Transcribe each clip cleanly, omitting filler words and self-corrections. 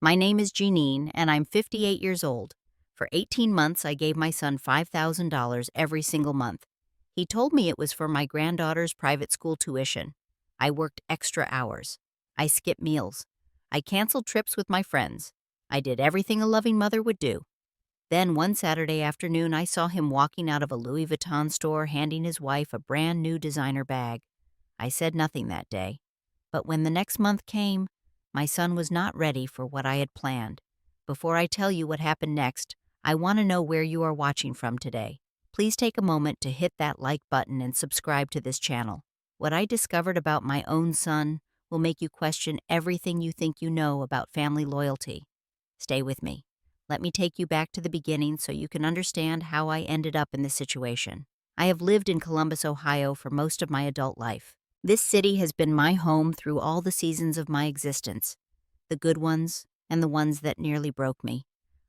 My name is Jeanine, and I'm 58 years old. For 18 months, I gave my son $5,000 every single month. He told me it was for my granddaughter's private school tuition. I worked extra hours. I skipped meals. I canceled trips with my friends. I did everything a loving mother would do. Then one Saturday afternoon, I saw him walking out of a Louis Vuitton store handing his wife a brand new designer bag. I said nothing that day. But when the next month came, my son was not ready for what I had planned. Before I tell you what happened next, I want to know where you are watching from today. Please take a moment to hit that like button and subscribe to this channel. What I discovered about my own son will make you question everything you think you know about family loyalty. Stay with me. Let me take you back to the beginning so you can understand how I ended up in this situation. I have lived in Columbus, Ohio for most of my adult life. This city has been my home through all the seasons of my existence, the good ones and the ones that nearly broke me.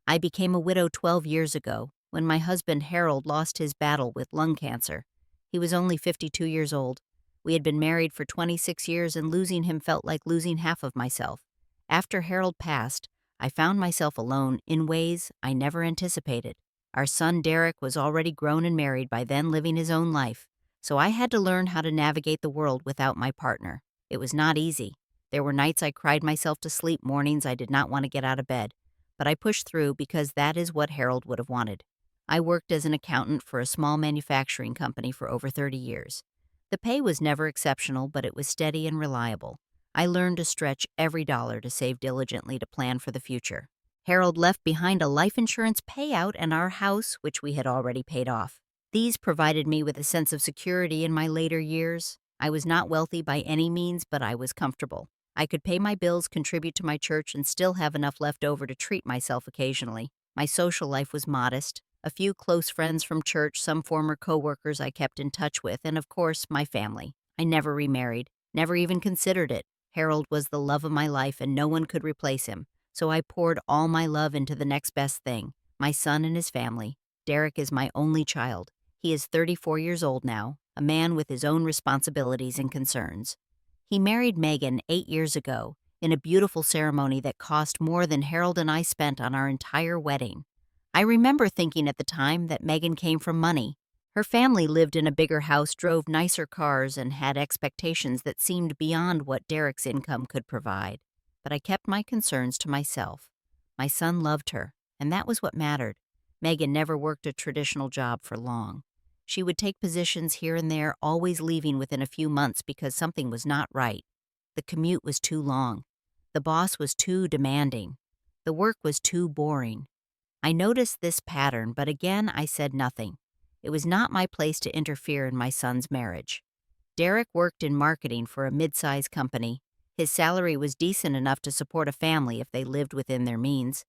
I became a widow 12 years ago when my husband Harold lost his battle with lung cancer. He was only 52 years old. We had been married for 26 years, and losing him felt like losing half of myself. After Harold passed, I found myself alone in ways I never anticipated. Our son Derek was already grown and married by then, living his own life. So I had to learn how to navigate the world without my partner. It was not easy. There were nights I cried myself to sleep, mornings I did not want to get out of bed. But I pushed through because that is what Harold would have wanted. I worked as an accountant for a small manufacturing company for over 30 years. The pay was never exceptional, but it was steady and reliable. I learned to stretch every dollar to save diligently to plan for the future. Harold left behind a life insurance payout and our house, which we had already paid off. These provided me with a sense of security in my later years. I was not wealthy by any means, but I was comfortable. I could pay my bills, contribute to my church, and still have enough left over to treat myself occasionally. My social life was modest. A few close friends from church, some former coworkers I kept in touch with, and of course, my family. I never remarried, never even considered it. Harold was the love of my life, and no one could replace him. So I poured all my love into the next best thing, my son and his family. Derek is my only child. He is 34 years old now, a man with his own responsibilities and concerns. He married Megan 8 years ago in a beautiful ceremony that cost more than Harold and I spent on our entire wedding. I remember thinking at the time that Megan came from money. Her family lived in a bigger house, drove nicer cars, and had expectations that seemed beyond what Derek's income could provide. But I kept my concerns to myself. My son loved her, and that was what mattered. Megan never worked a traditional job for long. She would take positions here and there, always leaving within a few months because something was not right. The commute was too long. The boss was too demanding. The work was too boring. I noticed this pattern, but again I said nothing. It was not my place to interfere in my son's marriage. Derek worked in marketing for a mid-sized company. His salary was decent enough to support a family if they lived within their means.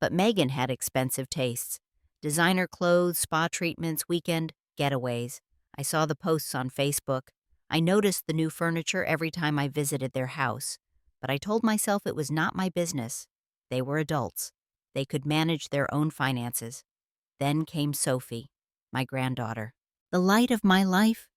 But Megan had expensive tastes. Designer clothes, spa treatments, weekend getaways. I saw the posts on Facebook. I noticed the new furniture every time I visited their house. But I told myself it was not my business. They were adults. They could manage their own finances. Then came Sophie, my granddaughter. The light of my life.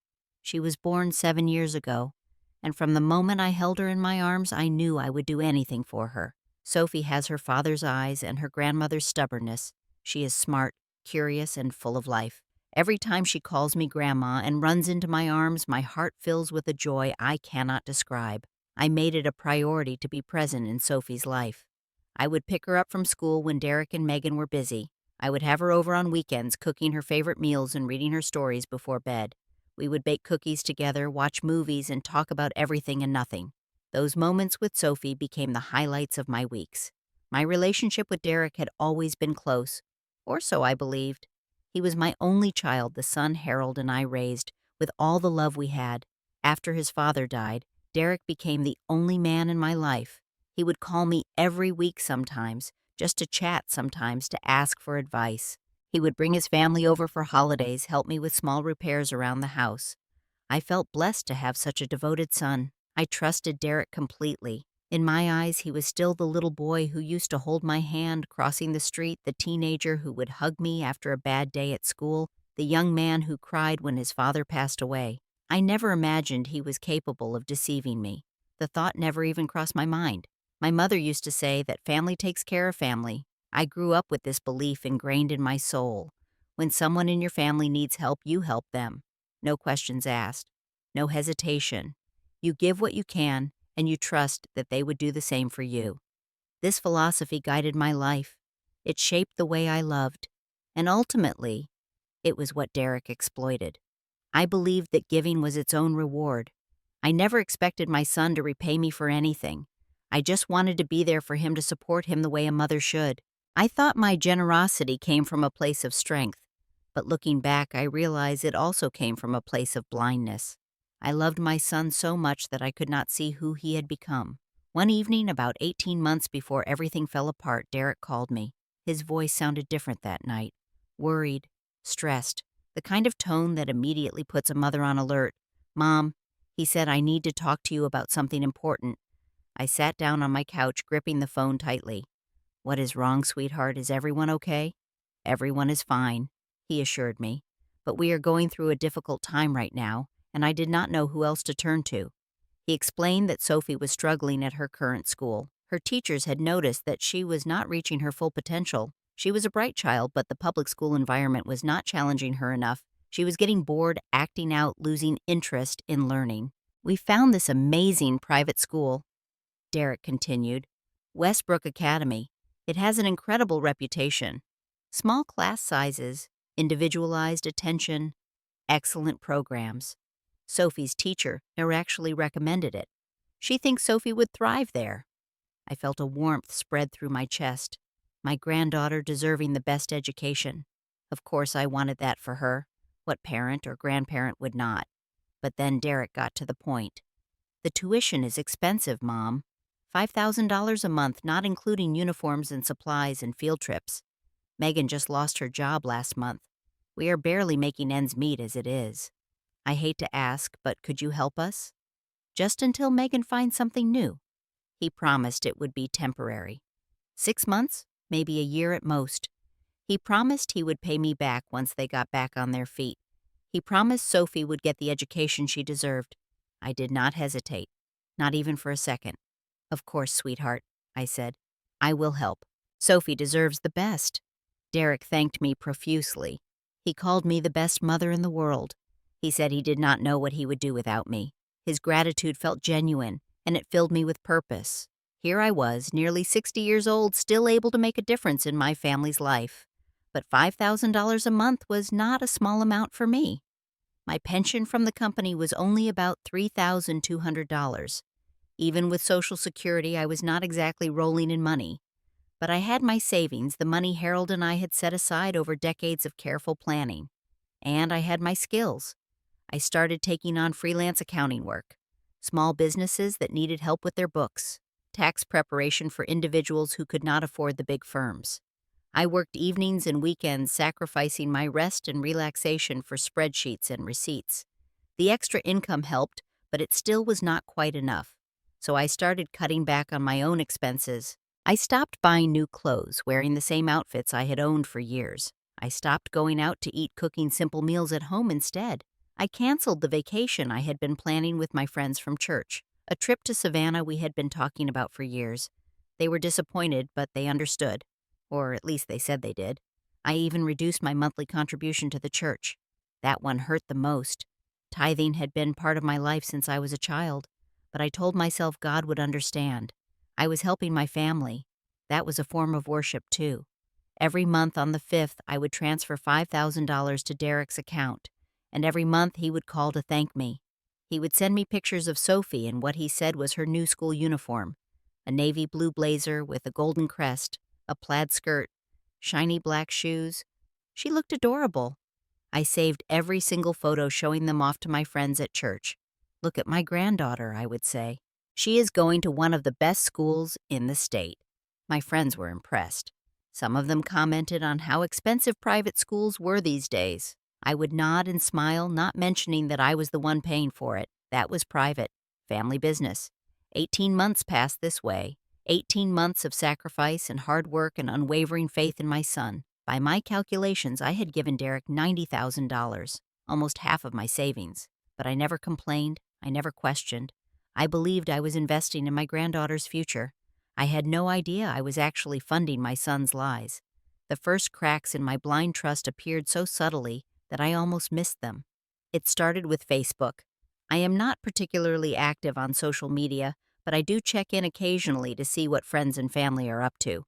She was born 7 years ago, and from the moment I held her in my arms, I knew I would do anything for her. Sophie has her father's eyes and her grandmother's stubbornness. She is smart, curious, and full of life. Every time she calls me Grandma and runs into my arms, my heart fills with a joy I cannot describe. I made it a priority to be present in Sophie's life. I would pick her up from school when Derek and Megan were busy. I would have her over on weekends, cooking her favorite meals and reading her stories before bed. We would bake cookies together, watch movies, and talk about everything and nothing. Those moments with Sophie became the highlights of my weeks. My relationship with Derek had always been close, or so I believed. He was my only child, the son Harold and I raised, with all the love we had. After his father died, Derek became the only man in my life. He would call me every week sometimes, just to chat sometimes, to ask for advice. He would bring his family over for holidays, help me with small repairs around the house. I felt blessed to have such a devoted son. I trusted Derek completely. In my eyes, he was still the little boy who used to hold my hand crossing the street, the teenager who would hug me after a bad day at school, the young man who cried when his father passed away. I never imagined he was capable of deceiving me. The thought never even crossed my mind. My mother used to say that family takes care of family. I grew up with this belief ingrained in my soul. When someone in your family needs help, you help them. No questions asked. No hesitation. You give what you can, and you trust that they would do the same for you. This philosophy guided my life. It shaped the way I loved. And ultimately, it was what Derek exploited. I believed that giving was its own reward. I never expected my son to repay me for anything. I just wanted to be there for him to support him the way a mother should. I thought my generosity came from a place of strength, but looking back, I realize it also came from a place of blindness. I loved my son so much that I could not see who he had become. One evening, about 18 months before everything fell apart, Derek called me. His voice sounded different that night. Worried, stressed, the kind of tone that immediately puts a mother on alert. "Mom," he said, "I need to talk to you about something important." I sat down on my couch, gripping the phone tightly. "What is wrong, sweetheart? Is everyone okay?" "Everyone is fine," he assured me. "But we are going through a difficult time right now, and I did not know who else to turn to." He explained that Sophie was struggling at her current school. Her teachers had noticed that she was not reaching her full potential. She was a bright child, but the public school environment was not challenging her enough. She was getting bored, acting out, losing interest in learning. "We found this amazing private school," Derek continued. "Westbrook Academy. It has an incredible reputation. Small class sizes, individualized attention, excellent programs. Sophie's teacher actually recommended it. She thinks Sophie would thrive there." I felt a warmth spread through my chest. My granddaughter deserving the best education. Of course, I wanted that for her. What parent or grandparent would not? But then Derek got to the point. "The tuition is expensive, Mom. $5,000 a month, not including uniforms and supplies and field trips. Megan just lost her job last month. We are barely making ends meet as it is. I hate to ask, but could you help us? Just until Megan finds something new." He promised it would be temporary. 6 months, maybe a year at most. He promised he would pay me back once they got back on their feet. He promised Sophie would get the education she deserved. I did not hesitate, not even for a second. "Of course, sweetheart," I said. "I will help. Sophie deserves the best." Derek thanked me profusely. He called me the best mother in the world. He said he did not know what he would do without me. His gratitude felt genuine, and it filled me with purpose. Here I was, nearly 60 years old, still able to make a difference in my family's life. But $5,000 a month was not a small amount for me. My pension from the company was only about $3,200. Even with Social Security, I was not exactly rolling in money. But I had my savings, the money Harold and I had set aside over decades of careful planning. And I had my skills. I started taking on freelance accounting work, small businesses that needed help with their books, tax preparation for individuals who could not afford the big firms. I worked evenings and weekends, sacrificing my rest and relaxation for spreadsheets and receipts. The extra income helped, but it still was not quite enough. So I started cutting back on my own expenses. I stopped buying new clothes, wearing the same outfits I had owned for years. I stopped going out to eat, cooking simple meals at home instead. I canceled the vacation I had been planning with my friends from church, a trip to Savannah we had been talking about for years. They were disappointed, but they understood. Or at least they said they did. I even reduced my monthly contribution to the church. That one hurt the most. Tithing had been part of my life since I was a child, but I told myself God would understand. I was helping my family. That was a form of worship, too. Every month on the 5th, I would transfer $5,000 to Derek's account, and every month he would call to thank me. He would send me pictures of Sophie in what he said was her new school uniform, a navy blue blazer with a golden crest, a plaid skirt, shiny black shoes. She looked adorable. I saved every single photo, showing them off to my friends at church. "Look at my granddaughter," I would say. "She is going to one of the best schools in the state." My friends were impressed. Some of them commented on how expensive private schools were these days. I would nod and smile, not mentioning that I was the one paying for it. That was private, family business. 18 months passed this way. 18 months of sacrifice and hard work and unwavering faith in my son. By my calculations, I had given Derek $90,000, almost half of my savings. But I never complained. I never questioned. I believed I was investing in my granddaughter's future. I had no idea I was actually funding my son's lies. The first cracks in my blind trust appeared so subtly that I almost missed them. It started with Facebook. I am not particularly active on social media, but I do check in occasionally to see what friends and family are up to.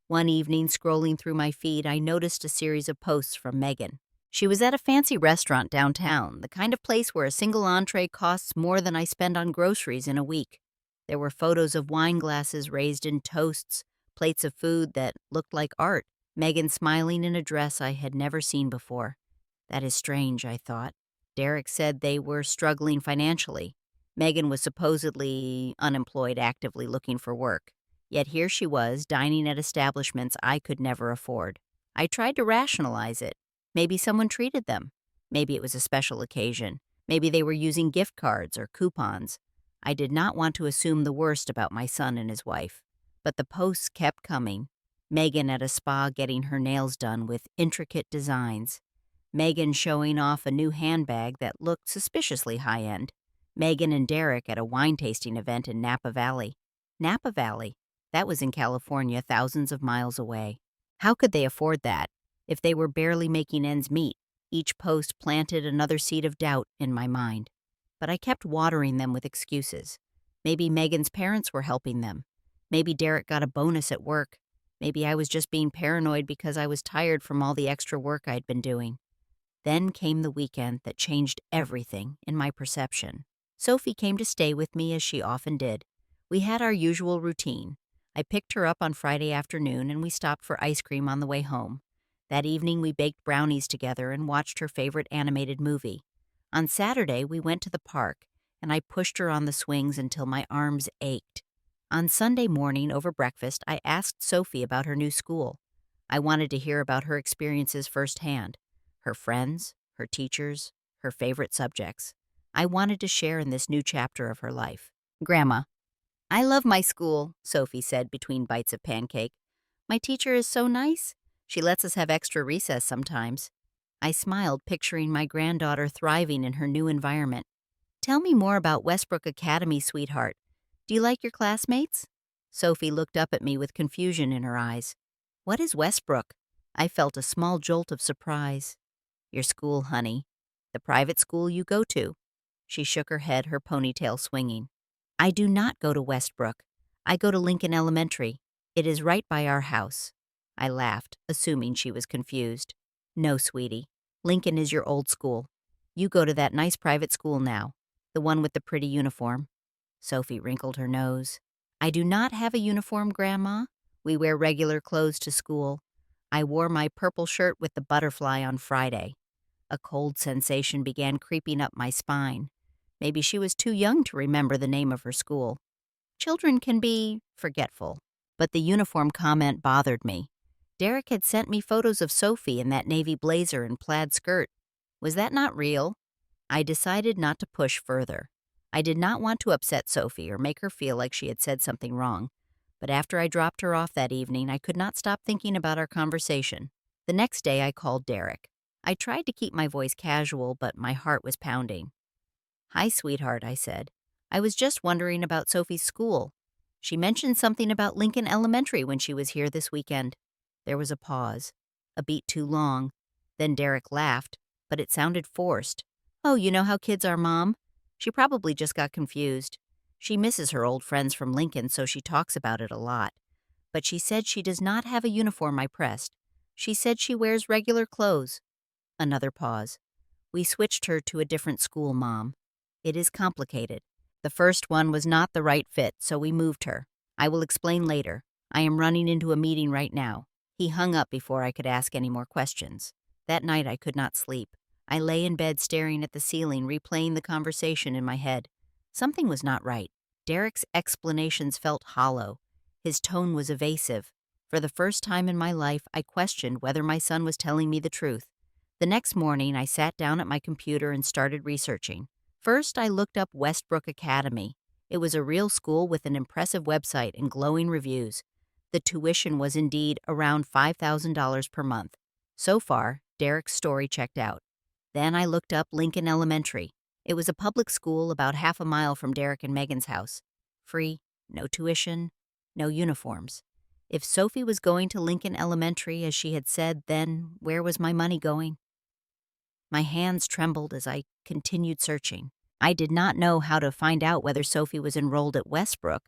One evening, scrolling through my feed, I noticed a series of posts from Megan. She was at a fancy restaurant downtown, the kind of place where a single entree costs more than I spend on groceries in a week. There were photos of wine glasses raised in toasts, plates of food that looked like art, Megan smiling in a dress I had never seen before. That is strange, I thought. Derek said they were struggling financially. Megan was supposedly unemployed, actively looking for work. Yet here she was, dining at establishments I could never afford. I tried to rationalize it. Maybe someone treated them. Maybe it was a special occasion. Maybe they were using gift cards or coupons. I did not want to assume the worst about my son and his wife. But the posts kept coming. Megan at a spa getting her nails done with intricate designs. Megan showing off a new handbag that looked suspiciously high-end. Megan and Derek at a wine tasting event in Napa Valley. Napa Valley. That was in California, thousands of miles away. How could they afford that? If they were barely making ends meet, each post planted another seed of doubt in my mind. But I kept watering them with excuses. Maybe Megan's parents were helping them. Maybe Derek got a bonus at work. Maybe I was just being paranoid because I was tired from all the extra work I'd been doing. Then came the weekend that changed everything in my perception. Sophie came to stay with me as she often did. We had our usual routine. I picked her up on Friday afternoon and we stopped for ice cream on the way home. That evening we baked brownies together and watched her favorite animated movie. On Saturday we went to the park and I pushed her on the swings until my arms ached. On Sunday morning over breakfast I asked Sophie about her new school. I wanted to hear about her experiences firsthand. Her friends, her teachers, her favorite subjects. I wanted to share in this new chapter of her life. Grandma, I love my school, Sophie said between bites of pancake. My teacher is so nice. She lets us have extra recess sometimes. I smiled, picturing my granddaughter thriving in her new environment. Tell me more about Westbrook Academy, sweetheart. Do you like your classmates? Sophie looked up at me with confusion in her eyes. What is Westbrook? I felt a small jolt of surprise. Your school, honey. The private school you go to. She shook her head, her ponytail swinging. I do not go to Westbrook. I go to Lincoln Elementary. It is right by our house. I laughed, assuming she was confused. No, sweetie. Lincoln is your old school. You go to that nice private school now, the one with the pretty uniform. Sophie wrinkled her nose. I do not have a uniform, Grandma. We wear regular clothes to school. I wore my purple shirt with the butterfly on Friday. A cold sensation began creeping up my spine. Maybe she was too young to remember the name of her school. Children can be forgetful, but the uniform comment bothered me. Derek had sent me photos of Sophie in that navy blazer and plaid skirt. Was that not real? I decided not to push further. I did not want to upset Sophie or make her feel like she had said something wrong. But after I dropped her off that evening, I could not stop thinking about our conversation. The next day, I called Derek. I tried to keep my voice casual, but my heart was pounding. Hi, sweetheart, I said. I was just wondering about Sophie's school. She mentioned something about Lincoln Elementary when she was here this weekend. There was a pause, a beat too long. Then Derek laughed, but it sounded forced. Oh, you know how kids are, Mom? She probably just got confused. She misses her old friends from Lincoln, so she talks about it a lot. But she said she does not have a uniform, I pressed. She said she wears regular clothes. Another pause. We switched her to a different school, Mom. It is complicated. The first one was not the right fit, so we moved her. I will explain later. I am running into a meeting right now. He hung up before I could ask any more questions. That night I could not sleep. I lay in bed staring at the ceiling, replaying the conversation in my head. Something was not right. Derek's explanations felt hollow. His tone was evasive. For the first time in my life, I questioned whether my son was telling me the truth. The next morning, I sat down at my computer and started researching. First, I looked up Westbrook Academy. It was a real school with an impressive website and glowing reviews. The tuition was indeed around $5,000 per month. So far, Derek's story checked out. Then I looked up Lincoln Elementary. It was a public school about half a mile from Derek and Megan's house. Free, no tuition, no uniforms. If Sophie was going to Lincoln Elementary as she had said, then where was my money going? My hands trembled as I continued searching. I did not know how to find out whether Sophie was enrolled at Westbrook.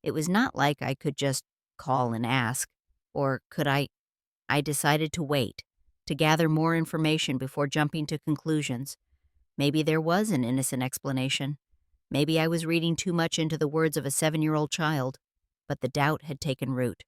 It was not like I could just call and ask. Or could I? I decided to wait, to gather more information before jumping to conclusions. Maybe there was an innocent explanation. Maybe I was reading too much into the words of a 7-year-old child. But the doubt had taken root,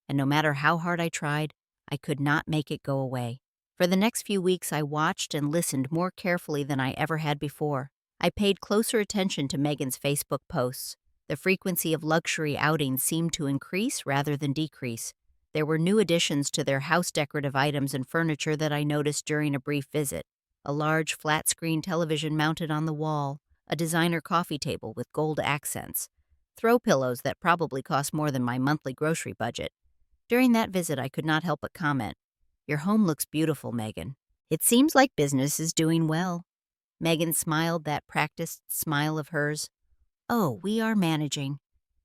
and no matter how hard I tried, I could not make it go away. For the next few weeks, I watched and listened more carefully than I ever had before. I paid closer attention to Megan's Facebook posts. The frequency of luxury outings seemed to increase rather than decrease. There were new additions to their house decorative items and furniture that I noticed during a brief visit. A large flat-screen television mounted on the wall, a designer coffee table with gold accents, throw pillows that probably cost more than my monthly grocery budget. During that visit, I could not help but comment, "Your home looks beautiful, Megan. It seems like business is doing well." Megan smiled that practiced smile of hers. "Oh, we are managing.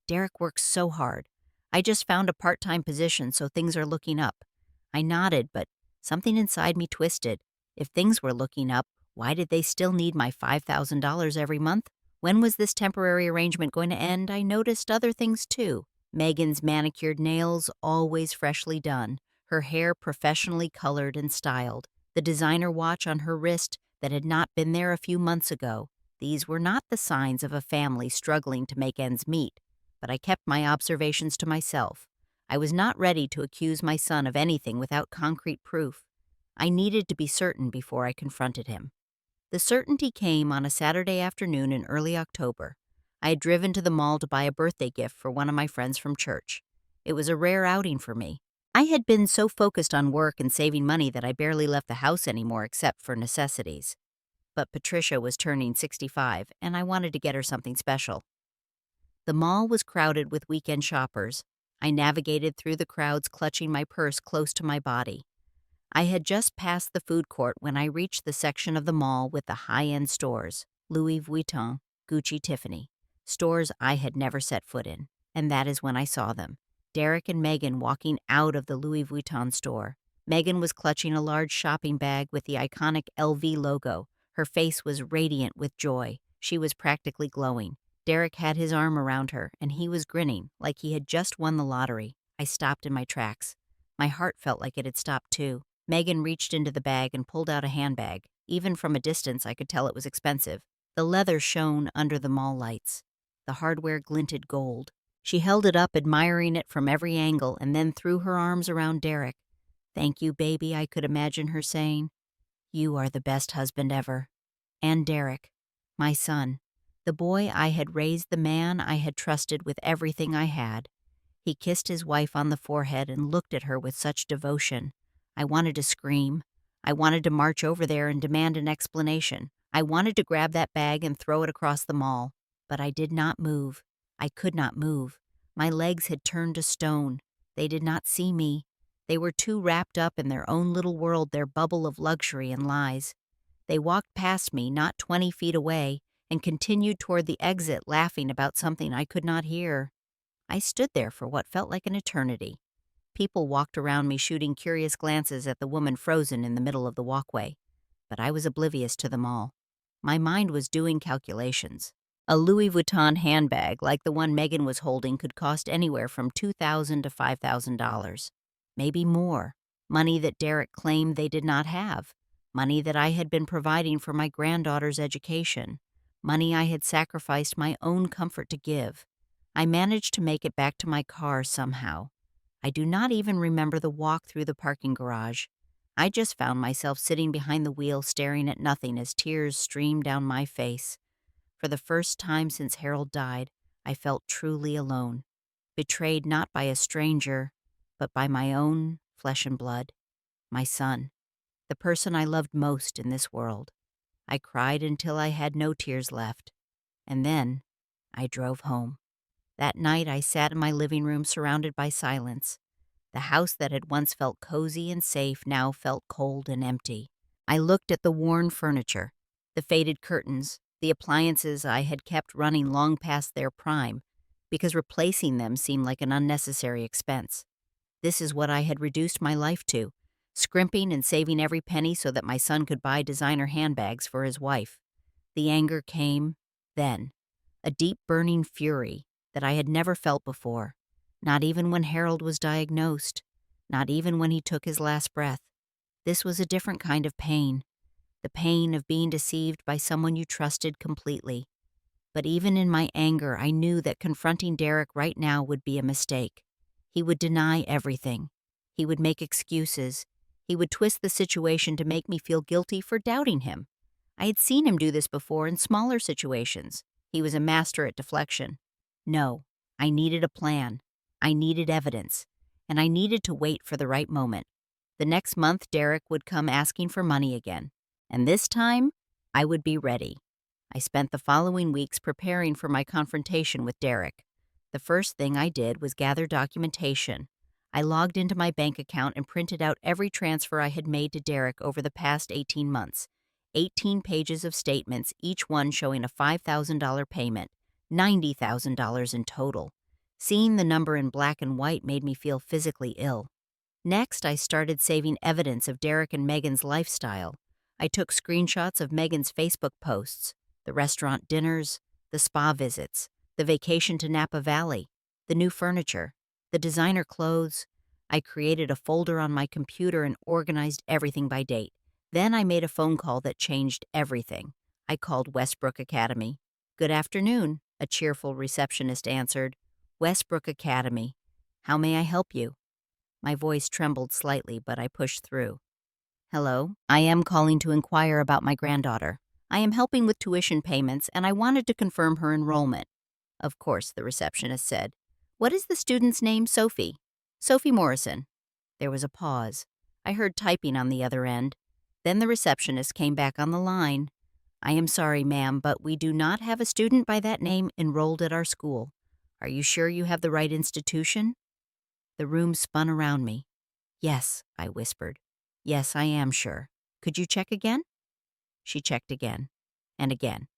Derek works so hard. I just found a part-time position, so things are looking up." I nodded, but something inside me twisted. If things were looking up, why did they still need my $5,000 every month? When was this temporary arrangement going to end? I noticed other things too. Megan's manicured nails, always freshly done, her hair professionally colored and styled, the designer watch on her wrist that had not been there a few months ago. These were not the signs of a family struggling to make ends meet, but I kept my observations to myself. I was not ready to accuse my son of anything without concrete proof. I needed to be certain before I confronted him. The certainty came on a Saturday afternoon in early October. I had driven to the mall to buy a birthday gift for one of my friends from church. It was a rare outing for me. I had been so focused on work and saving money that I barely left the house anymore except for necessities. But Patricia was turning 65, and I wanted to get her something special. The mall was crowded with weekend shoppers. I navigated through the crowds, clutching my purse close to my body. I had just passed the food court when I reached the section of the mall with the high-end stores, Louis Vuitton, Gucci, Tiffany, stores I had never set foot in. And that is when I saw them. Derek and Megan walking out of the Louis Vuitton store. Megan was clutching a large shopping bag with the iconic LV logo. Her face was radiant with joy. She was practically glowing. Derek had his arm around her, and he was grinning like he had just won the lottery. I stopped in my tracks. My heart felt like it had stopped too. Megan reached into the bag and pulled out a handbag. Even from a distance, I could tell it was expensive. The leather shone under the mall lights. The hardware glinted gold. She held it up, admiring it from every angle, and then threw her arms around Derek. "Thank you, baby," I could imagine her saying. "You are the best husband ever." And Derek, my son, the boy I had raised, the man I had trusted with everything I had. He kissed his wife on the forehead and looked at her with such devotion. I wanted to scream. I wanted to march over there and demand an explanation. I wanted to grab that bag and throw it across the mall. But I did not move. I could not move. My legs had turned to stone. They did not see me. They were too wrapped up in their own little world, their bubble of luxury and lies. They walked past me, not 20 feet away, and continued toward the exit, laughing about something I could not hear. I stood there for what felt like an eternity. People walked around me, shooting curious glances at the woman frozen in the middle of the walkway. But I was oblivious to them all. My mind was doing calculations. A Louis Vuitton handbag like the one Megan was holding could cost anywhere from $2,000 to $5,000. Maybe more. Money that Derek claimed they did not have. Money that I had been providing for my granddaughter's education. Money I had sacrificed my own comfort to give. I managed to make it back to my car somehow. I do not even remember the walk through the parking garage. I just found myself sitting behind the wheel, staring at nothing as tears streamed down my face. For the first time since Harold died, I felt truly alone, betrayed not by a stranger, but by my own flesh and blood, my son, the person I loved most in this world. I cried until I had no tears left, and then I drove home. That night I sat in my living room surrounded by silence. The house that had once felt cozy and safe now felt cold and empty. I looked at the worn furniture, the faded curtains, the appliances I had kept running long past their prime. because replacing them seemed like an unnecessary expense. This is what I had reduced my life to, scrimping and saving every penny so that my son could buy designer handbags for his wife. The anger came then, a deep burning fury that I had never felt before, not even when Harold was diagnosed, not even when he took his last breath. This was a different kind of pain, the pain of being deceived by someone you trusted completely. But even in my anger, I knew that confronting Derek right now would be a mistake. He would deny everything. He would make excuses. He would twist the situation to make me feel guilty for doubting him. I had seen him do this before in smaller situations. He was a master at deflection. No, I needed a plan. I needed evidence. And I needed to wait for the right moment. The next month, Derek would come asking for money again. And this time, I would be ready. I spent the following weeks preparing for my confrontation with Derek. The first thing I did was gather documentation. I logged into my bank account and printed out every transfer I had made to Derek over the past 18 months. 18 pages of statements, each one showing a $5,000 payment, $90,000 in total. Seeing the number in black and white made me feel physically ill. Next, I started saving evidence of Derek and Megan's lifestyle. I took screenshots of Megan's Facebook posts, the restaurant dinners, the spa visits, the vacation to Napa Valley, the new furniture, the designer clothes. I created a folder on my computer and organized everything by date. Then I made a phone call that changed everything. I called Westbrook Academy. "Good afternoon," a cheerful receptionist answered. "Westbrook Academy. How may I help you?" My voice trembled slightly, but I pushed through. "Hello, I am calling to inquire about my granddaughter. I am helping with tuition payments, and I wanted to confirm her enrollment." "Of course," the receptionist said. "What is the student's name?" "Sophie. Sophie Morrison." There was a pause. I heard typing on the other end. Then the receptionist came back on the line. "I am sorry, ma'am, but we do not have a student by that name enrolled at our school. Are you sure you have the right institution?" The room spun around me. "Yes," I whispered. "Yes, I am sure. Could you check again?" She checked again. And again.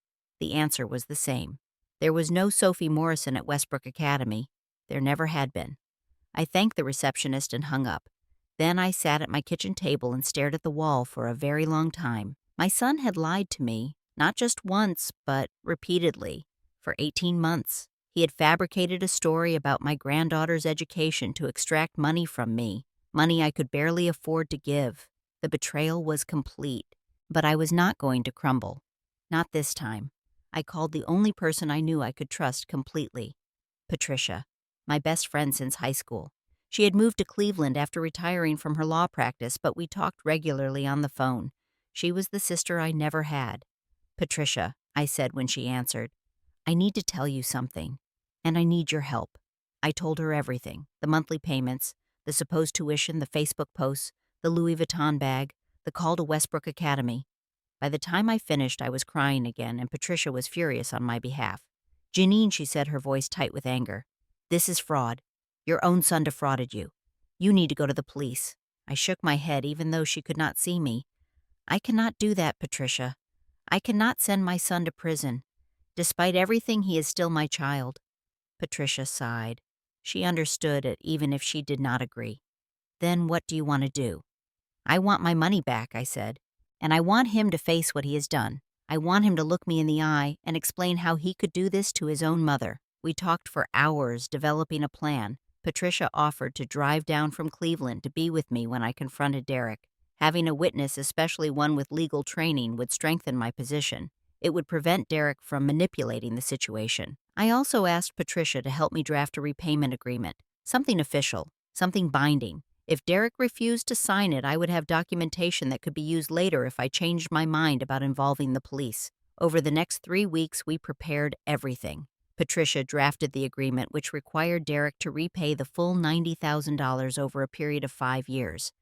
The answer was the same. There was no Sophie Morrison at Westbrook Academy. There never had been. I thanked the receptionist and hung up. Then I sat at my kitchen table and stared at the wall for a very long time. My son had lied to me, not just once, but repeatedly, for 18 months. He had fabricated a story about my granddaughter's education to extract money from me, money I could barely afford to give. The betrayal was complete, but I was not going to crumble. Not this time. I called the only person I knew I could trust completely. Patricia, my best friend since high school. She had moved to Cleveland after retiring from her law practice, but we talked regularly on the phone. She was the sister I never had. "Patricia," I said when she answered, "I need to tell you something, and I need your help." I told her everything, the monthly payments, the supposed tuition, the Facebook posts, the Louis Vuitton bag, the call to Westbrook Academy. By the time I finished, I was crying again, and Patricia was furious on my behalf. "Janine," she said, her voice tight with anger, "this is fraud. Your own son defrauded you. You need to go to the police." I shook my head even though she could not see me. "I cannot do that, Patricia. I cannot send my son to prison. Despite everything, he is still my child." Patricia sighed. She understood it even if she did not agree. "Then what do you want to do?" "I want my money back," I said. "And I want him to face what he has done. I want him to look me in the eye and explain how he could do this to his own mother." We talked for hours, developing a plan. Patricia offered to drive down from Cleveland to be with me when I confronted Derek. Having a witness, especially one with legal training, would strengthen my position. It would prevent Derek from manipulating the situation. I also asked Patricia to help me draft a repayment agreement, something official, something binding. If Derek refused to sign it, I would have documentation that could be used later if I changed my mind about involving the police. Over the next 3 weeks, we prepared everything. Patricia drafted the agreement, which required Derek to repay the full $90,000 over a period of 5 years.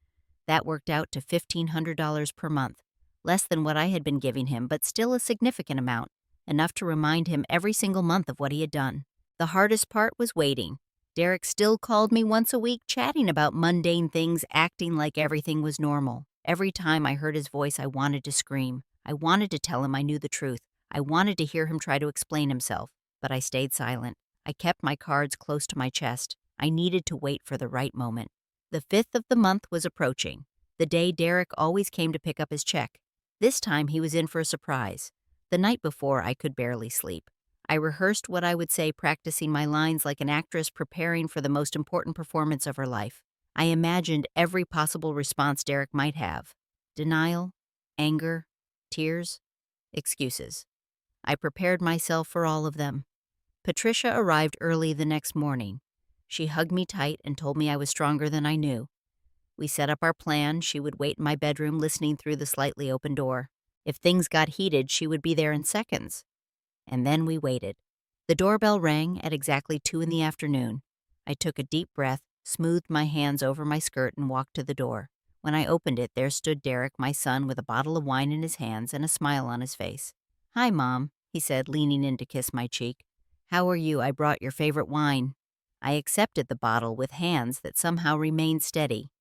That worked out to $1,500 per month, less than what I had been giving him, but still a significant amount, enough to remind him every single month of what he had done. The hardest part was waiting. Derek still called me once a week, chatting about mundane things, acting like everything was normal. Every time I heard his voice, I wanted to scream. I wanted to tell him I knew the truth. I wanted to hear him try to explain himself. But I stayed silent. I kept my cards close to my chest. I needed to wait for the right moment. The 5th of the month was approaching, the day Derek always came to pick up his check. This time he was in for a surprise. The night before, I could barely sleep. I rehearsed what I would say, practicing my lines like an actress preparing for the most important performance of her life. I imagined every possible response Derek might have: denial, anger, tears, excuses. I prepared myself for all of them. Patricia arrived early the next morning. She hugged me tight and told me I was stronger than I knew. We set up our plan. She would wait in my bedroom, listening through the slightly open door. If things got heated, she would be there in seconds. And then we waited. The doorbell rang at exactly 2 in the afternoon. I took a deep breath, smoothed my hands over my skirt, and walked to the door. When I opened it, there stood Derek, my son, with a bottle of wine in his hands and a smile on his face. "Hi, Mom," he said, leaning in to kiss my cheek. "How are you? I brought your favorite wine." I accepted the bottle with hands that somehow remained steady.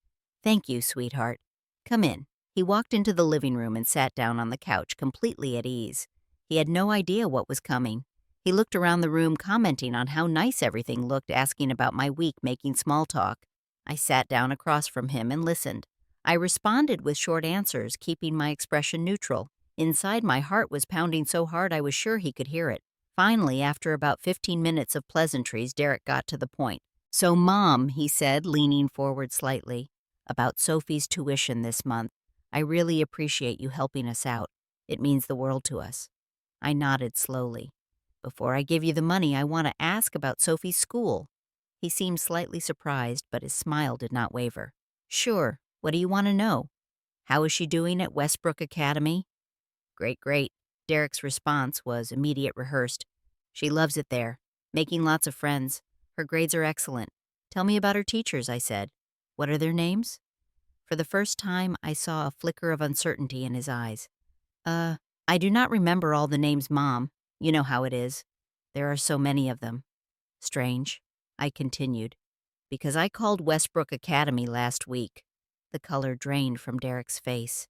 "Thank you, sweetheart. Come in." He walked into the living room and sat down on the couch, completely at ease. He had no idea what was coming. He looked around the room, commenting on how nice everything looked, asking about my week, making small talk. I sat down across from him and listened. I responded with short answers, keeping my expression neutral. Inside, my heart was pounding so hard I was sure he could hear it. Finally, after about 15 minutes of pleasantries, Derek got to the point. "So, Mom," he said, leaning forward slightly, "about Sophie's tuition this month. I really appreciate you helping us out. It means the world to us." I nodded slowly. "Before I give you the money, I want to ask about Sophie's school." He seemed slightly surprised, but his smile did not waver. "Sure. What do you want to know? How is she doing at Westbrook Academy?" "Great, great." Derek's response was immediate, rehearsed. "She loves it there, making lots of friends. Her grades are excellent. Tell me about her teachers," I said. "What are their names?" For the first time, I saw a flicker of uncertainty in his eyes. I do not remember all the names, Mom. You know how it is. There are so many of them." "Strange," I continued, "because I called Westbrook Academy last week." The color drained from Derek's face.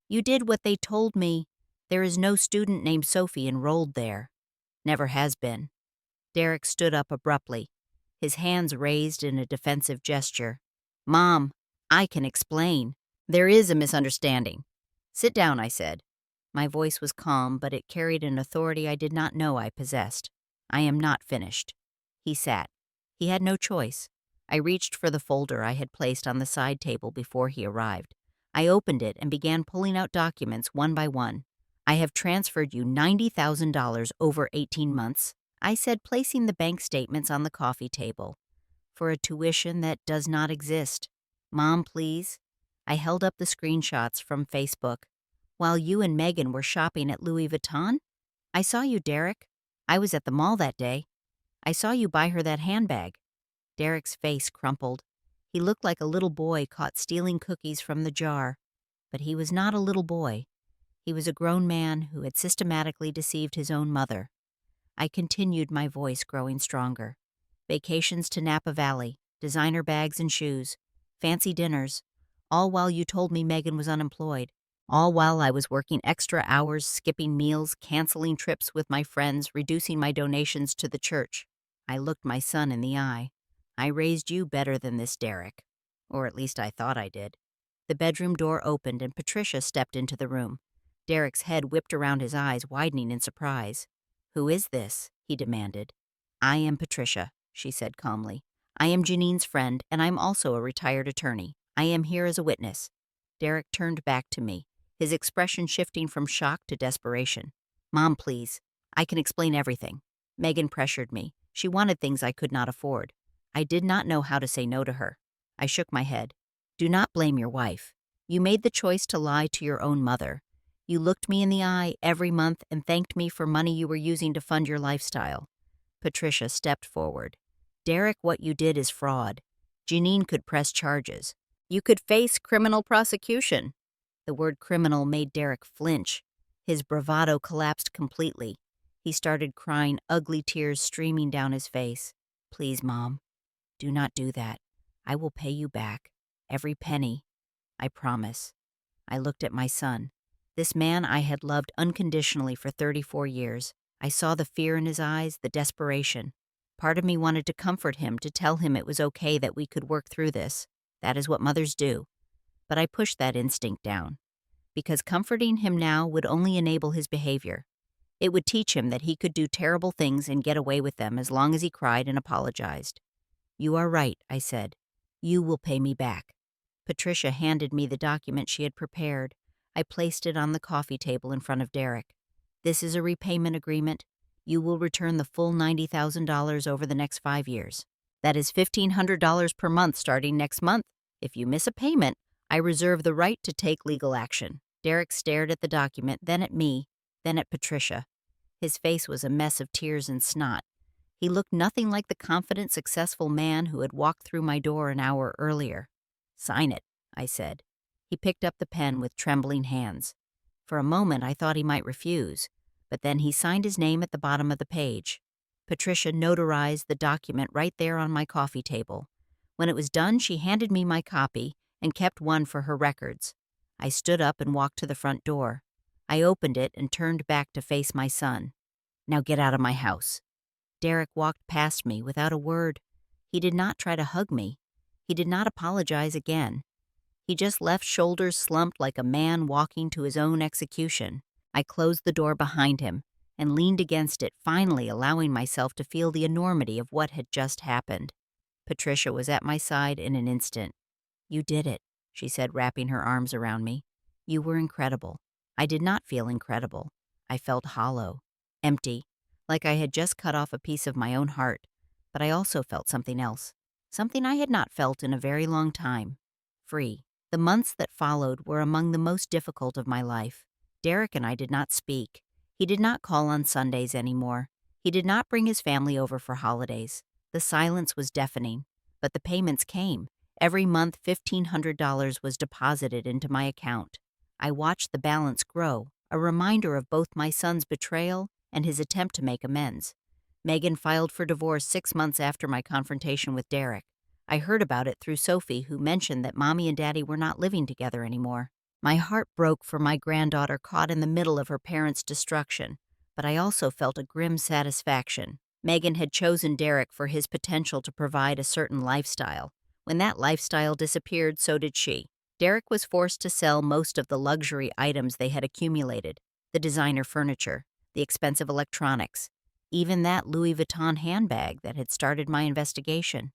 "You did what they told me. There is no student named Sophie enrolled there. Never has been." Derek stood up abruptly, his hands raised in a defensive gesture. "Mom, I can explain. There is a misunderstanding." "Sit down," I said. My voice was calm, but it carried an authority I did not know I possessed. "I am not finished." He sat. He had no choice. I reached for the folder I had placed on the side table before he arrived. I opened it and began pulling out documents one by one. "I have transferred you $90,000 over 18 months," I said, placing the bank statements on the coffee table, "for a tuition that does not exist. Mom, please." I held up the screenshots from Facebook. "While you and Megan were shopping at Louis Vuitton? I saw you, Derek. I was at the mall that day. I saw you buy her that handbag." Derek's face crumpled. He looked like a little boy caught stealing cookies from the jar. But he was not a little boy. He was a grown man who had systematically deceived his own mother. I continued, my voice growing stronger. "Vacations to Napa Valley, designer bags and shoes, fancy dinners, all while you told me Megan was unemployed. All while I was working extra hours, skipping meals, canceling trips with my friends, reducing my donations to the church." I looked my son in the eye. "I raised you better than this, Derek. Or at least I thought I did." The bedroom door opened and Patricia stepped into the room. Derek's head whipped around, his eyes widening in surprise. "Who is this?" he demanded. "I am Patricia," she said calmly. "I am Janine's friend, and I'm also a retired attorney. I am here as a witness." Derek turned back to me, his expression shifting from shock to desperation. "Mom, please. I can explain everything." Megan pressured me. She wanted things I could not afford. I did not know how to say no to her. I shook my head. "Do not blame your wife. You made the choice to lie to your own mother. You looked me in the eye every month and thanked me for money you were using to fund your lifestyle." Patricia stepped forward. "Derek, what you did is fraud. Janine could press charges. You could face criminal prosecution." The word criminal made Derek flinch. His bravado collapsed completely. He started crying, ugly tears streaming down his face. "Please, Mom, do not do that. I will pay you back. Every penny. I promise." I looked at my son. This man I had loved unconditionally for 34 years. I saw the fear in his eyes, the desperation. Part of me wanted to comfort him, to tell him it was okay, that we could work through this. That is what mothers do. But I pushed that instinct down, because comforting him now would only enable his behavior. It would teach him that he could do terrible things and get away with them as long as he cried and apologized. "You are right," I said. "You will pay me back." Patricia handed me the document she had prepared. I placed it on the coffee table in front of Derek. "This is a repayment agreement. You will return the full $90,000 over the next 5 years. That is $1,500 per month starting next month. If you miss a payment, I reserve the right to take legal action." Derek stared at the document, then at me, then at Patricia. His face was a mess of tears and snot. He looked nothing like the confident, successful man who had walked through my door an hour earlier. "Sign it," I said. He picked up the pen with trembling hands. For a moment I thought he might refuse, but then he signed his name at the bottom of the page. Patricia notarized the document right there on my coffee table. When it was done, she handed me my copy and kept one for her records. I stood up and walked to the front door. I opened it and turned back to face my son. "Now get out of my house." Derek walked past me without a word. He did not try to hug me. He did not apologize again. He just left, shoulders slumped like a man walking to his own execution. I closed the door behind him and leaned against it, finally allowing myself to feel the enormity of what had just happened. Patricia was at my side in an instant. "You did it," she said, wrapping her arms around me. "You were incredible." I did not feel incredible. I felt hollow, empty, like I had just cut off a piece of my own heart. But I also felt something else, something I had not felt in a very long time: free. The months that followed were among the most difficult of my life. Derek and I did not speak. He did not call on Sundays anymore. He did not bring his family over for holidays. The silence was deafening, but the payments came. Every month, $1,500 was deposited into my account. I watched the balance grow, a reminder of both my son's betrayal and his attempt to make amends. Megan filed for divorce 6 months after my confrontation with Derek. I heard about it through Sophie, who mentioned that Mommy and Daddy were not living together anymore. My heart broke for my granddaughter caught in the middle of her parents' destruction, but I also felt a grim satisfaction. Megan had chosen Derek for his potential to provide a certain lifestyle. When that lifestyle disappeared, so did she. Derek was forced to sell most of the luxury items they had accumulated: the designer furniture, the expensive electronics, even that Louis Vuitton handbag that had started my investigation.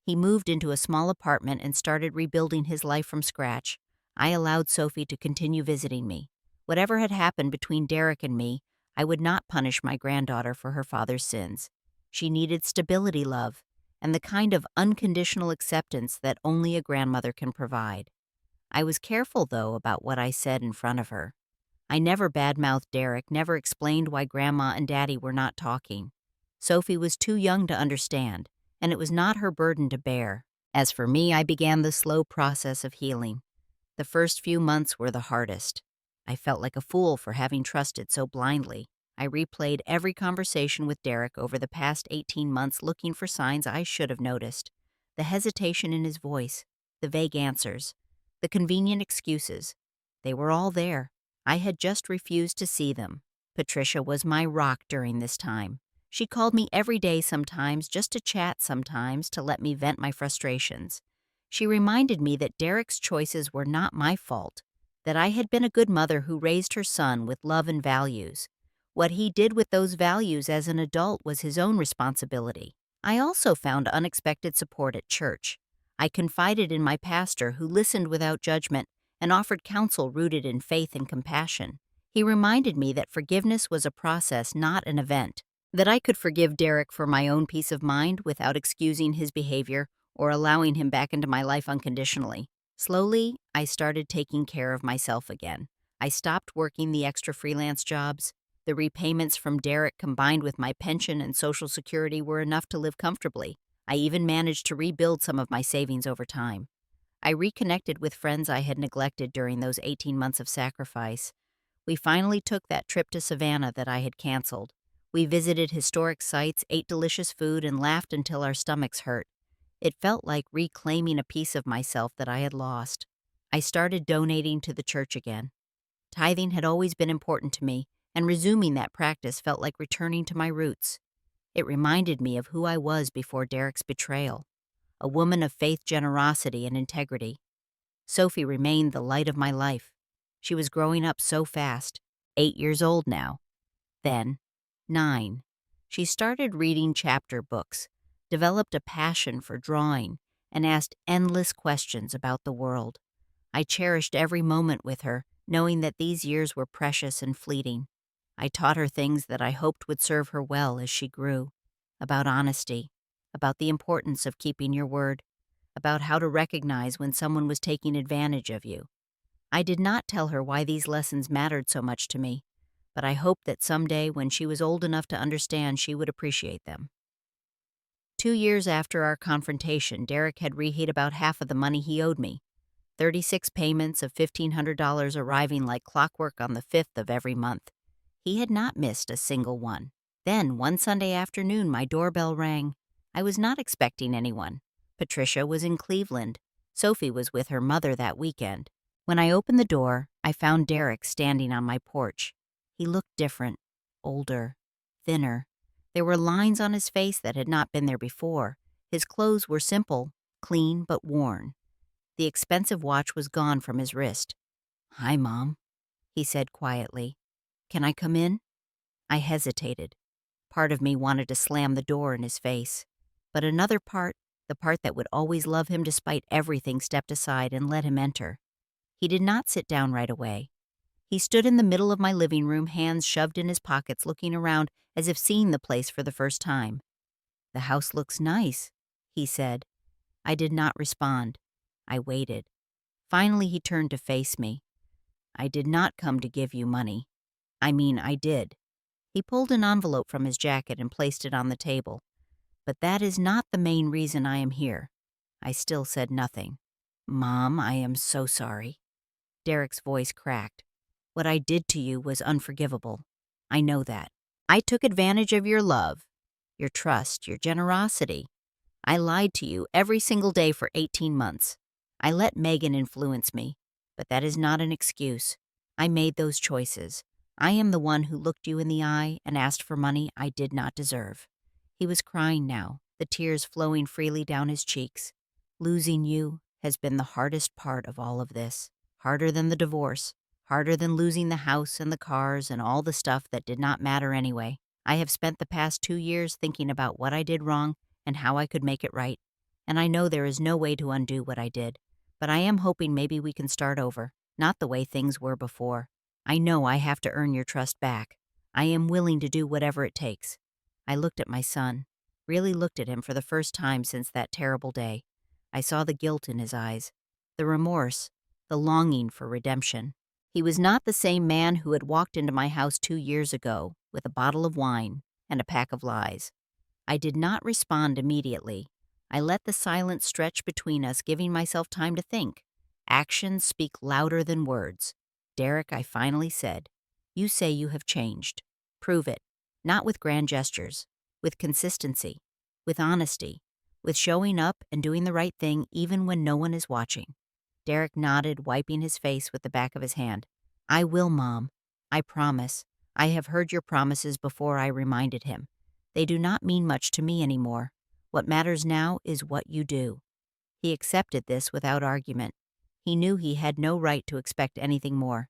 He moved into a small apartment and started rebuilding his life from scratch. I allowed Sophie to continue visiting me. Whatever had happened between Derek and me, I would not punish my granddaughter for her father's sins. She needed stability, love, and the kind of unconditional acceptance that only a grandmother can provide. I was careful, though, about what I said in front of her. I never badmouthed Derek, never explained why Grandma and Daddy were not talking. Sophie was too young to understand, and it was not her burden to bear. As for me, I began the slow process of healing. The first few months were the hardest. I felt like a fool for having trusted so blindly. I replayed every conversation with Derek over the past 18 months, looking for signs I should have noticed. The hesitation in his voice, the vague answers, the convenient excuses. They were all there. I had just refused to see them. Patricia was my rock during this time. She called me every day sometimes, just to chat sometimes, to let me vent my frustrations. She reminded me that Derek's choices were not my fault, that I had been a good mother who raised her son with love and values. What he did with those values as an adult was his own responsibility. I also found unexpected support at church. I confided in my pastor, who listened without judgment and offered counsel rooted in faith and compassion. He reminded me that forgiveness was a process, not an event, that I could forgive Derek for my own peace of mind without excusing his behavior or allowing him back into my life unconditionally. Slowly, I started taking care of myself again. I stopped working the extra freelance jobs. The repayments from Derek combined with my pension and Social Security were enough to live comfortably. I even managed to rebuild some of my savings over time. I reconnected with friends I had neglected during those 18 months of sacrifice. We finally took that trip to Savannah that I had canceled. We visited historic sites, ate delicious food, and laughed until our stomachs hurt. It felt like reclaiming a piece of myself that I had lost. I started donating to the church again. Tithing had always been important to me, and resuming that practice felt like returning to my roots. It reminded me of who I was before Derek's betrayal, a woman of faith, generosity, and integrity. Sophie remained the light of my life. She was growing up so fast, 8 years old now. Then, 9. She started reading chapter books, developed a passion for drawing, and asked endless questions about the world. I cherished every moment with her, knowing that these years were precious and fleeting. I taught her things that I hoped would serve her well as she grew, about honesty, about the importance of keeping your word, about how to recognize when someone was taking advantage of you. I did not tell her why these lessons mattered so much to me, but I hoped that someday when she was old enough to understand, she would appreciate them. 2 years after our confrontation, Derek had repaid about half of the money he owed me, 36 payments of $1,500 arriving like clockwork on the 5th of every month. He had not missed a single one. Then, one Sunday afternoon, my doorbell rang. I was not expecting anyone. Patricia was in Cleveland. Sophie was with her mother that weekend. When I opened the door, I found Derek standing on my porch. He looked different, older, thinner. There were lines on his face that had not been there before. His clothes were simple, clean, but worn. The expensive watch was gone from his wrist. "Hi, Mom," he said quietly. "Can I come in?" I hesitated. Part of me wanted to slam the door in his face. But another part, the part that would always love him despite everything, stepped aside and let him enter. He did not sit down right away. He stood in the middle of my living room, hands shoved in his pockets, looking around as if seeing the place for the first time. "The house looks nice," he said. I did not respond. I waited. Finally, he turned to face me. "I did not come to give you money. I mean, I did." He pulled an envelope from his jacket and placed it on the table. "But that is not the main reason I am here." I still said nothing. "Mom, I am so sorry." Derek's voice cracked. "What I did to you was unforgivable. I know that. I took advantage of your love, your trust, your generosity. I lied to you every single day for 18 months. I let Megan influence me, but that is not an excuse. I made those choices. I am the one who looked you in the eye and asked for money I did not deserve." He was crying now, the tears flowing freely down his cheeks. "Losing you has been the hardest part of all of this. Harder than the divorce. Harder than losing the house and the cars and all the stuff that did not matter anyway. I have spent the past 2 years thinking about what I did wrong and how I could make it right. And I know there is no way to undo what I did. But I am hoping maybe we can start over, not the way things were before. I know I have to earn your trust back. I am willing to do whatever it takes." I looked at my son, really looked at him for the first time since that terrible day. I saw the guilt in his eyes, the remorse, the longing for redemption. He was not the same man who had walked into my house 2 years ago with a bottle of wine and a pack of lies. I did not respond immediately. I let the silence stretch between us, giving myself time to think. Actions speak louder than words. "Derek," I finally said, "you say you have changed. Prove it. Not with grand gestures, with consistency, with honesty, with showing up and doing the right thing even when no one is watching." Derek nodded, wiping his face with the back of his hand. "I will, Mom. I promise. I have heard your promises before," I reminded him. "They do not mean much to me anymore. What matters now is what you do." He accepted this without argument. He knew he had no right to expect anything more.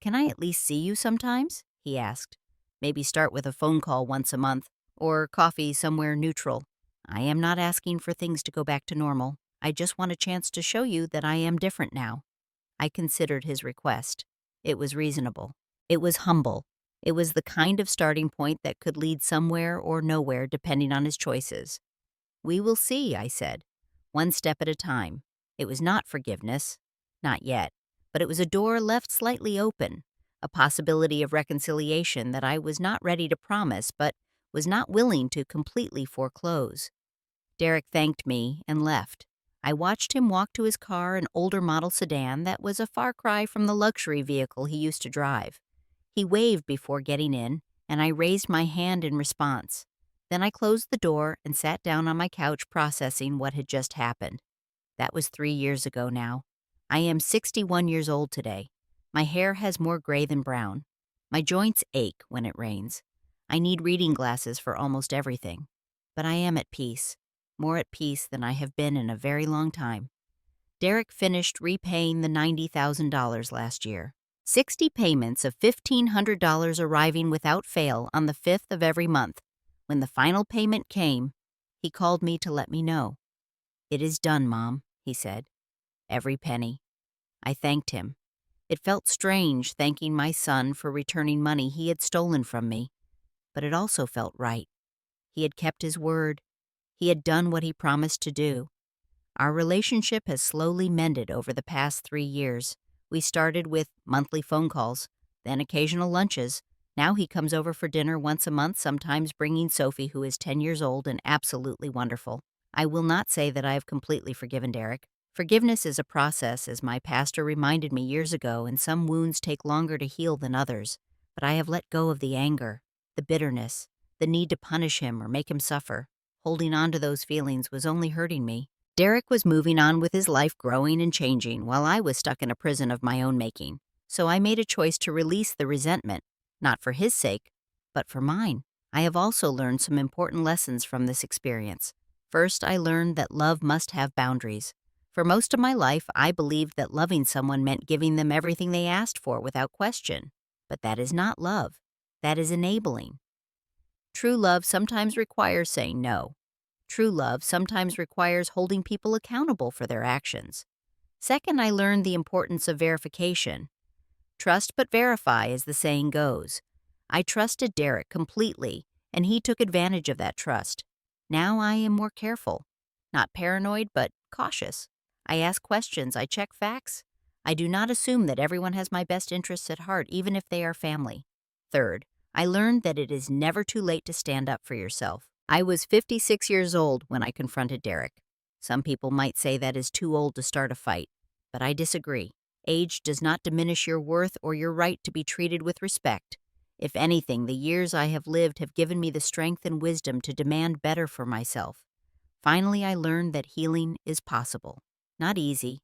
"Can I at least see you sometimes?" he asked. "Maybe start with a phone call once a month, or coffee somewhere neutral. I am not asking for things to go back to normal. I just want a chance to show you that I am different now." I considered his request. It was reasonable. It was humble. It was the kind of starting point that could lead somewhere or nowhere depending on his choices. "We will see," I said, "one step at a time." It was not forgiveness. Not yet. But it was a door left slightly open, a possibility of reconciliation that I was not ready to promise but was not willing to completely foreclose. Derek thanked me and left. I watched him walk to his car, an older model sedan that was a far cry from the luxury vehicle he used to drive. He waved before getting in, and I raised my hand in response. Then I closed the door and sat down on my couch processing what had just happened. That was 3 years ago now. I am 61 years old today. My hair has more gray than brown. My joints ache when it rains. I need reading glasses for almost everything. But I am at peace, more at peace than I have been in a very long time. Derek finished repaying the $90,000 last year. 60 payments of $1,500 arriving without fail on the 5th of every month. When the final payment came, he called me to let me know. "It is done, Mom," he said. Every penny. I thanked him. It felt strange thanking my son for returning money he had stolen from me, but it also felt right. He had kept his word. He had done what he promised to do. Our relationship has slowly mended over the past 3 years. We started with monthly phone calls, then occasional lunches. Now he comes over for dinner once a month, sometimes bringing Sophie, who is 10 years old and absolutely wonderful. I will not say that I have completely forgiven Derek. Forgiveness is a process, as my pastor reminded me years ago, and some wounds take longer to heal than others. But I have let go of the anger, the bitterness, the need to punish him or make him suffer. Holding on to those feelings was only hurting me. Derek was moving on with his life, growing and changing, while I was stuck in a prison of my own making. So I made a choice to release the resentment, not for his sake, but for mine. I have also learned some important lessons from this experience. First, I learned that love must have boundaries. For most of my life, I believed that loving someone meant giving them everything they asked for without question. But that is not love. That is enabling. True love sometimes requires saying no. True love sometimes requires holding people accountable for their actions. Second, I learned the importance of verification. Trust but verify, as the saying goes. I trusted Derek completely, and he took advantage of that trust. Now I am more careful. Not paranoid, but cautious. I ask questions, I check facts. I do not assume that everyone has my best interests at heart, even if they are family. Third, I learned that it is never too late to stand up for yourself. I was 56 years old when I confronted Derek. Some people might say that is too old to start a fight, but I disagree. Age does not diminish your worth or your right to be treated with respect. If anything, the years I have lived have given me the strength and wisdom to demand better for myself. Finally, I learned that healing is possible. Not easy,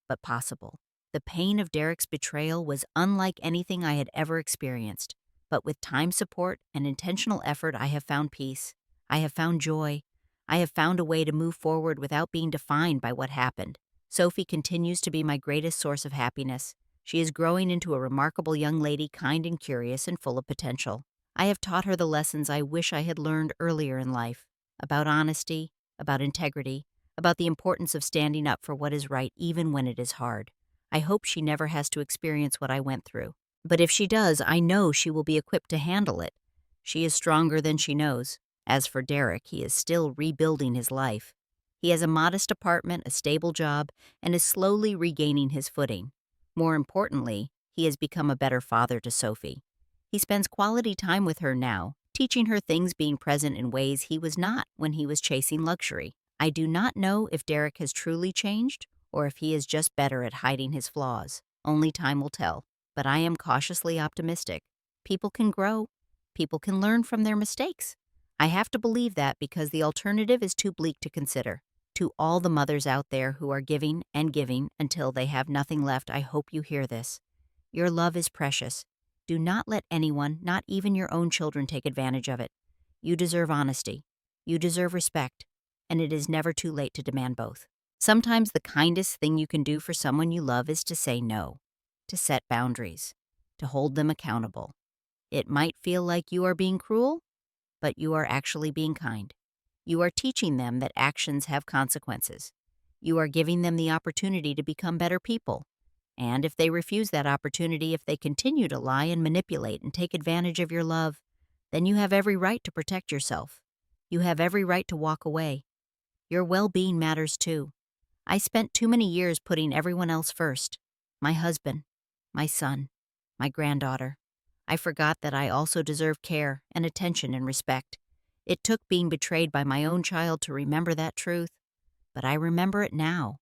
but possible. The pain of Derek's betrayal was unlike anything I had ever experienced. But with time support and intentional effort, I have found peace. I have found joy. I have found a way to move forward without being defined by what happened. Sophie continues to be my greatest source of happiness. She is growing into a remarkable young lady, kind and curious and full of potential. I have taught her the lessons I wish I had learned earlier in life, about honesty, about integrity, about the importance of standing up for what is right even when it is hard. I hope she never has to experience what I went through. But if she does, I know she will be equipped to handle it. She is stronger than she knows. As for Derek, he is still rebuilding his life. He has a modest apartment, a stable job, and is slowly regaining his footing. More importantly, he has become a better father to Sophie. He spends quality time with her now, teaching her things, being present in ways he was not when he was chasing luxury. I do not know if Derek has truly changed or if he is just better at hiding his flaws. Only time will tell. But I am cautiously optimistic. People can grow. People can learn from their mistakes. I have to believe that because the alternative is too bleak to consider. To all the mothers out there who are giving and giving until they have nothing left, I hope you hear this. Your love is precious. Do not let anyone, not even your own children, take advantage of it. You deserve honesty. You deserve respect. And it is never too late to demand both. Sometimes the kindest thing you can do for someone you love is to say no, to set boundaries, to hold them accountable. It might feel like you are being cruel, but you are actually being kind. You are teaching them that actions have consequences. You are giving them the opportunity to become better people. And if they refuse that opportunity, if they continue to lie and manipulate and take advantage of your love, then you have every right to protect yourself. You have every right to walk away. Your well-being matters too. I spent too many years putting everyone else first. My husband, my son, my granddaughter. I forgot that I also deserve care and attention and respect. It took being betrayed by my own child to remember that truth, but I remember it now,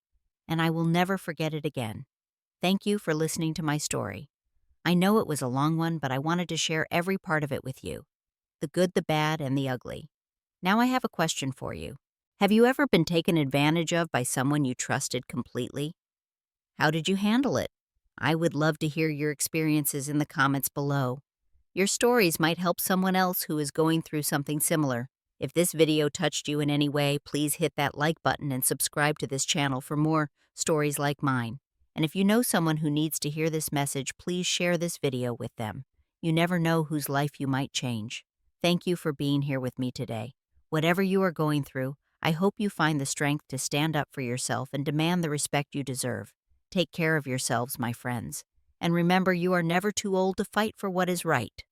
and I will never forget it again. Thank you for listening to my story. I know it was a long one, but I wanted to share every part of it with you, the good, the bad, and the ugly. Now I have a question for you. Have you ever been taken advantage of by someone you trusted completely? How did you handle it? I would love to hear your experiences in the comments below. Your stories might help someone else who is going through something similar. If this video touched you in any way, please hit that like button and subscribe to this channel for more stories like mine. And if you know someone who needs to hear this message, please share this video with them. You never know whose life you might change. Thank you for being here with me today. Whatever you are going through, I hope you find the strength to stand up for yourself and demand the respect you deserve. Take care of yourselves, my friends. And remember, you are never too old to fight for what is right.